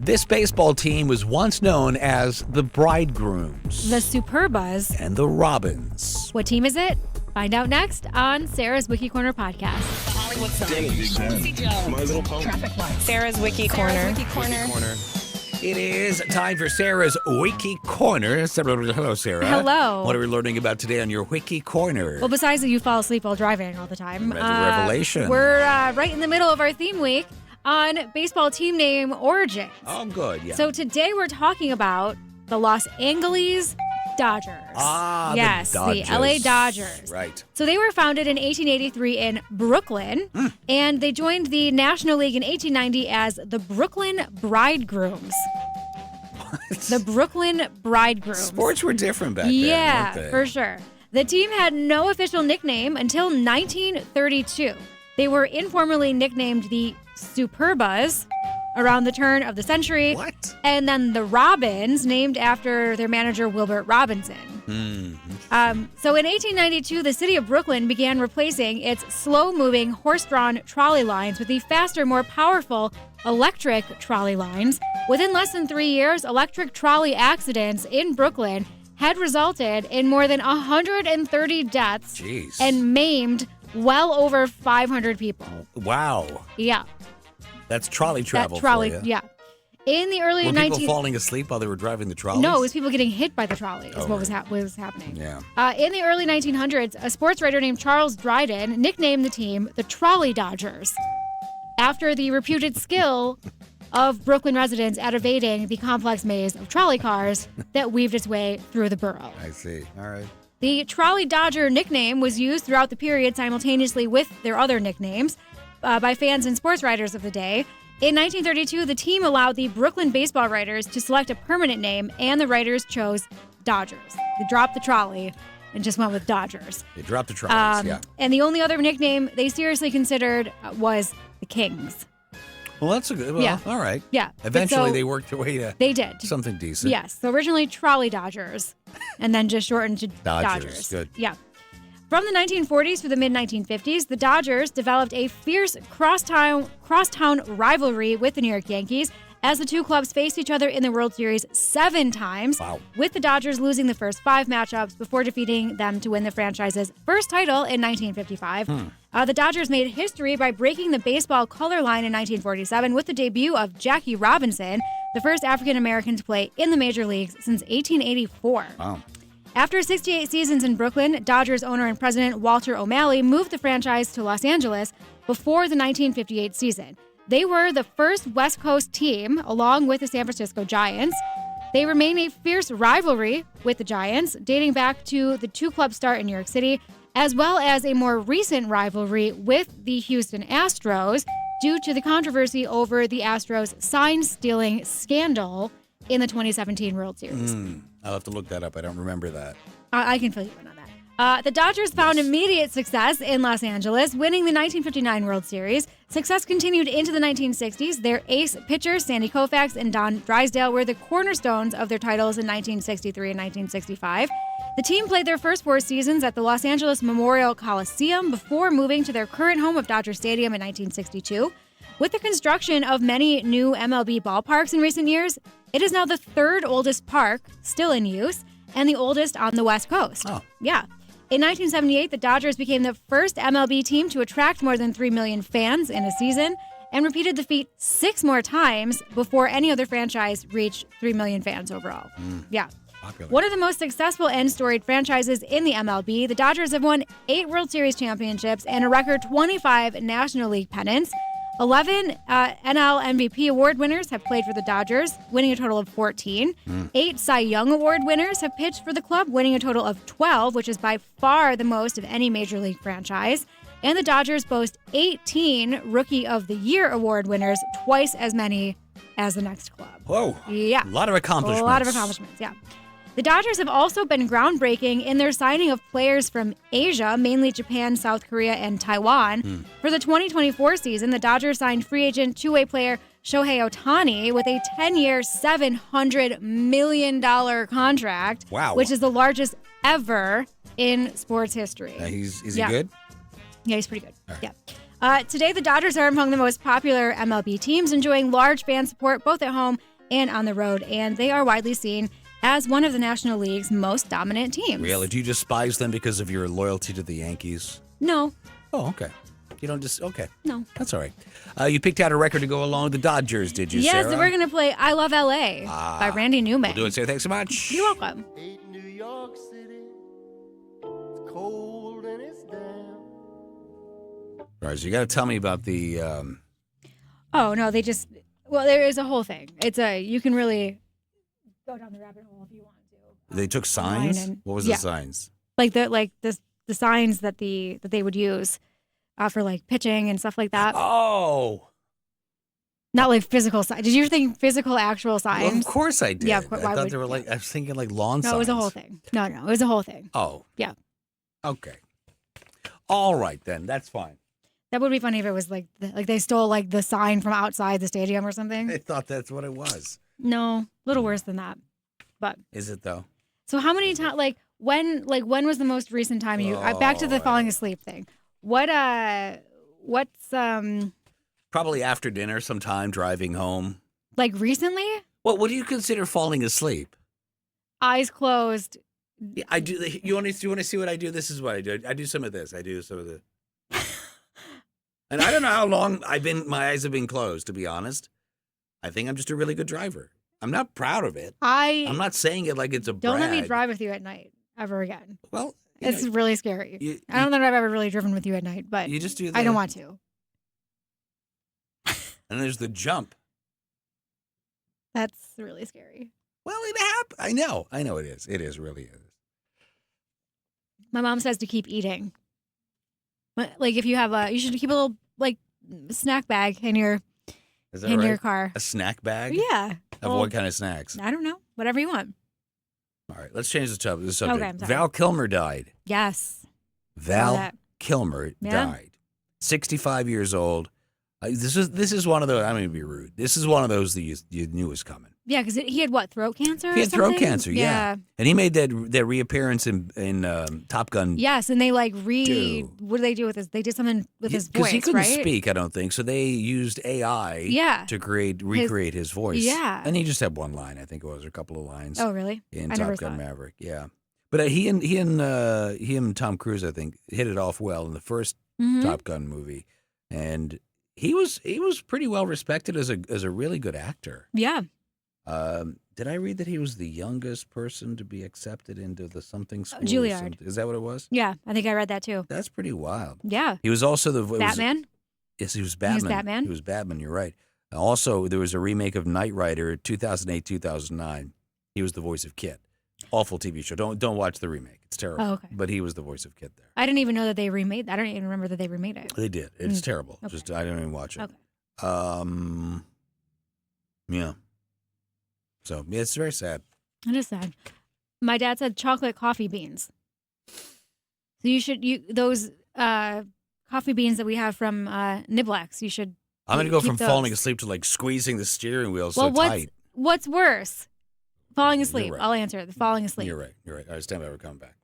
This baseball team was once known as the Bridegrooms. The Superbuzz. And the Robins. What team is it? Find out next on Sarah's Wiki Corner podcast. The Hollywood Sign. My Little Pony. Traffic lights. Sarah's Wiki Corner. Wiki Corner. It is time for Sarah's Wiki Corner. Hello, Sarah. Hello. What are we learning about today on your Wiki Corner? Well, besides that you fall asleep while driving all the time. That's a revelation. We're right in the middle of our theme week on baseball team name origins. Oh, good, yeah. So today we're talking about the Los Angeles Dodgers. Yes, the Dodgers. the LA Dodgers. Right. So they were founded in 1883 in Brooklyn, and they joined the National League in 1890 as the Brooklyn Bridegrooms. The Brooklyn Bridegrooms. Sports were different back then, Yeah, weren't they? for sure. The team had no official nickname until 1932. They were informally nicknamed the Superbuzz around the turn of the century. What? And then the Robins, named after their manager, Wilbert Robinson. So in 1892, the city of Brooklyn began replacing its slow-moving horse-drawn trolley lines with the faster, more powerful electric trolley lines. Within less than 3 years, electric trolley accidents in Brooklyn had resulted in more than 130 deaths Jeez. and maimed well over 500 people. Wow. Yeah. That's trolley travel That trolley, for you. yeah. In the early Were 19... people falling asleep while they were driving the trolleys? No, it was people getting hit by the trolley is Oh, what was right. happening. Yeah. In the early 1900s, a sports writer named Charles Dryden nicknamed the team the Trolley Dodgers after the reputed skill of Brooklyn residents at evading the complex maze of trolley cars that weaved its way through the borough. I see. All right. The Trolley Dodger nickname was used throughout the period simultaneously with their other nicknames by fans and sports writers of the day. In 1932, the team allowed the Brooklyn baseball writers to select a permanent name, and the writers chose Dodgers. They dropped the trolley and just went with Dodgers. They dropped the trolleys, yeah. And the only other nickname they seriously considered was the Kings. Well, that's a good. Well, Yeah. all right. Yeah. but Eventually, so they worked their way to they did. something decent. Yes. So originally Trolley Dodgers, and then just shortened to Dodgers. Good. Yeah. From the 1940s to the mid-1950s, the Dodgers developed a fierce crosstown rivalry with the New York Yankees as the two clubs faced each other in the World Series 7 times, Wow. with the Dodgers losing the first 5 matchups before defeating them to win the franchise's first title in 1955. The Dodgers made history by breaking the baseball color line in 1947 with the debut of Jackie Robinson, the first African-American to play in the major leagues since 1884. Wow. After 68 seasons in Brooklyn, Dodgers owner and president Walter O'Malley moved the franchise to Los Angeles before the 1958 season. They were the first West Coast team, along with the San Francisco Giants. They remain a fierce rivalry with the Giants, dating back to the two-club start in New York City, as well as a more recent rivalry with the Houston Astros due to the controversy over the Astros sign-stealing scandal in the 2017 World Series. I'll have to look that up. I don't remember that. I can fill you in on that. The Dodgers found immediate success in Los Angeles, winning the 1959 World Series. Success continued into the 1960s. Their ace pitchers, Sandy Koufax and Don Drysdale, were the cornerstones of their titles in 1963 and 1965. The team played their first 4 seasons at the Los Angeles Memorial Coliseum before moving to their current home of Dodger Stadium in 1962. With the construction of many new MLB ballparks in recent years, it is now the 3rd oldest park still in use and the oldest on the West Coast. Oh. Yeah. In 1978, the Dodgers became the first MLB team to attract more than 3 million fans in a season and repeated the feat 6 more times before any other franchise reached 3 million fans overall. Yeah. Popular. One of the most successful and storied franchises in the MLB, the Dodgers have won 8 World Series championships and a record 25 National League pennants. 11 NL MVP award winners have played for the Dodgers, winning a total of 14. 8 Cy Young Award winners have pitched for the club, winning a total of 12, which is by far the most of any major league franchise. And the Dodgers boast 18 Rookie of the Year award winners, twice as many as the next club. Whoa. Yeah. A lot of accomplishments. A lot of accomplishments, yeah. The Dodgers have also been groundbreaking in their signing of players from Asia, mainly Japan, South Korea, and Taiwan. For the 2024 season, the Dodgers signed free agent two-way player Shohei Ohtani with a 10-year, $700 million contract, Wow. which is the largest ever in sports history. Is he Yeah. good? Yeah, he's pretty good. Yeah. Today, the Dodgers are among the most popular MLB teams, enjoying large fan support both at home and on the road, and they are widely seen as one of the National League's most dominant teams. Really? Do you despise them because of your loyalty to the Yankees? No. Oh, okay. You don't just, okay. No. That's all right. You picked out a record to go along with the Dodgers, did you, Yes, Sarah? we're going to play I Love L.A. by Randy Newman. We'll do it, Sarah. Thanks so much. You're welcome. New York City, it's cold and it's damp. All right, so you got to tell me about the... Oh, no, they just, well, there is a whole thing. You can really go down the rabbit hole if you want to. They took signs? What was the yeah. signs? Like the signs that they would use for like pitching and stuff like that. Oh! Not like physical signs. Did you think physical actual signs? Well, of course I did. Yeah, I thought they were like, I was thinking like lawn signs. No, it was a whole thing. No, it was a whole thing. Oh. Yeah. Okay. All right, then. That's fine. That would be funny if it was like they stole like the sign from outside the stadium or something. I thought that's what it was. No, a little worse than that. But is it though? So how many times? When was the most recent time you? Back to the falling asleep thing. What's probably after dinner, sometime driving home. Like recently? Well, what do you consider falling asleep? Eyes closed. Yeah, I do. You want to see what I do? This is what I do. I do some of this. I do some of the. And I don't know how long my eyes have been closed, to be honest. I think I'm just a really good driver. I'm not proud of it. I'm not saying it like it's a Don't brag. let me drive with you at night ever again. Well, it's really scary. I don't know that I've ever really driven with you at night, but you just do. I don't want to. And there's the jump. That's really scary. Well, it happened. I know it is. It really is. My mom says to keep eating. Like if you have you should keep a little like snack bag in your your car. A snack bag? Yeah. Of what kind of snacks? I don't know. Whatever you want. All right, let's change the subject. Okay, I'm sorry. Val Kilmer died. Yes. Val Kilmer died. 65 years old. This is one of those. I'm going to be rude. This is one of those that you knew was coming. Yeah, because he had what, throat cancer? He had throat cancer. Yeah, and he made that reappearance in Top Gun. Yes, and they what did they do with his? They did something with his voice, because he couldn't right? speak. I don't think so. They used AI. To recreate his voice. Yeah, and he just had one line. I think it was a couple of lines. Oh, really? In Top Gun Maverick. Yeah, but he and Tom Cruise, I think, hit it off well in the first Top Gun movie, and he was pretty well respected as a really good actor. Yeah. Did I read that he was the youngest person to be accepted into the something school? Juilliard. Is that what it was? Yeah, I think I read that too. That's pretty wild. Yeah. He was also the Batman. Yes, he was Batman. He was Batman. You're right. Also, there was a remake of Knight Rider, 2008-2009. He was the voice of Kit. Awful TV show. Don't watch the remake. It's terrible. Oh, okay. But he was the voice of Kit there. I didn't even know that they remade. I don't even remember that they remade it. They did. It's terrible. Okay. Just I don't even watch it. Okay. Yeah. So yeah, it's very sad. It is sad. My dad said chocolate coffee beans. So those coffee beans that we have from Niblex. You should. I'm gonna go from those. falling asleep to like squeezing the steering wheel tight. What's worse? Falling asleep. Right. I'll answer it. The falling asleep. You're right. All right, stand by. We're coming back.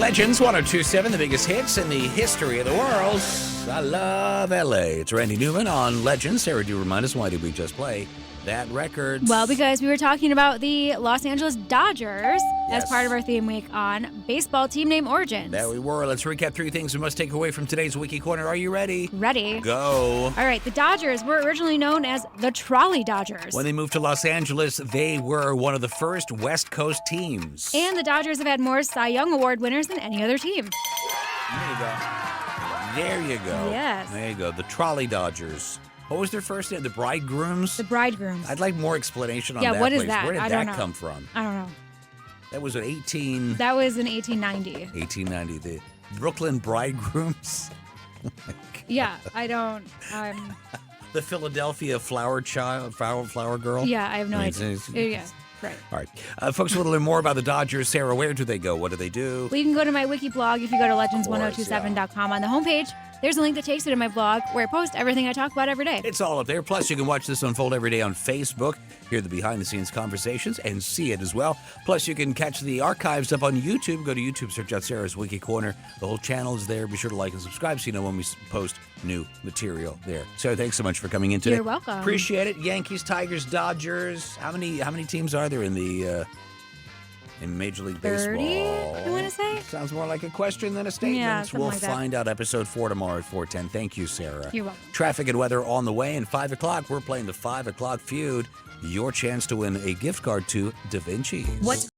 Legends 1027, the biggest hits in the history of the world. I love LA. It's Randy Newman on Legends. Sarah, do you remind us why did we just play that record? Well, because we were talking about the Los Angeles Dodgers as part of our theme week on baseball team name origins. There we were. Let's recap 3 things we must take away from today's Wiki Corner. Are you ready? Ready. Go. All right. The Dodgers were originally known as the Trolley Dodgers. When they moved to Los Angeles, they were one of the first West Coast teams. And the Dodgers have had more Cy Young Award winners than any other team. There you go. There you go. Yes. There you go. The Trolley Dodgers. What was their first name? The Bridegrooms? The Bridegrooms. I'd like more explanation on that. Yeah, what is place. that? Where did I that don't know. come from? I don't know. That was That was in 1890. 1890. The Brooklyn Bridegrooms. Yeah, I don't. The Philadelphia flower girl. Yeah, I have no idea. Yeah, right. All right. Folks want to learn more about the Dodgers. Sarah, where do they go? What do they do? Well, you can go to my wiki blog if you go to legends1027.com. On the homepage, there's a link that takes you to my blog where I post everything I talk about every day. It's all up there. Plus, you can watch this unfold every day on Facebook, hear the behind-the-scenes conversations, and see it as well. Plus, you can catch the archives up on YouTube. Go to YouTube, search out Sarah's Wiki Corner. The whole channel is there. Be sure to like and subscribe so you know when we post new material there. Sarah, thanks so much for coming in today. You're welcome. Appreciate it. Yankees, Tigers, Dodgers. How many teams are there in the in Major League 30, Baseball? I want to say. Sounds more like a question than a statement. Yeah, something we'll like that. find out episode 4 tomorrow at 4:10. Thank you, Sarah. You're welcome. Traffic and weather on the way, and 5 o'clock, we're playing the 5 o'clock feud. Your chance to win a gift card to Da Vinci's. What's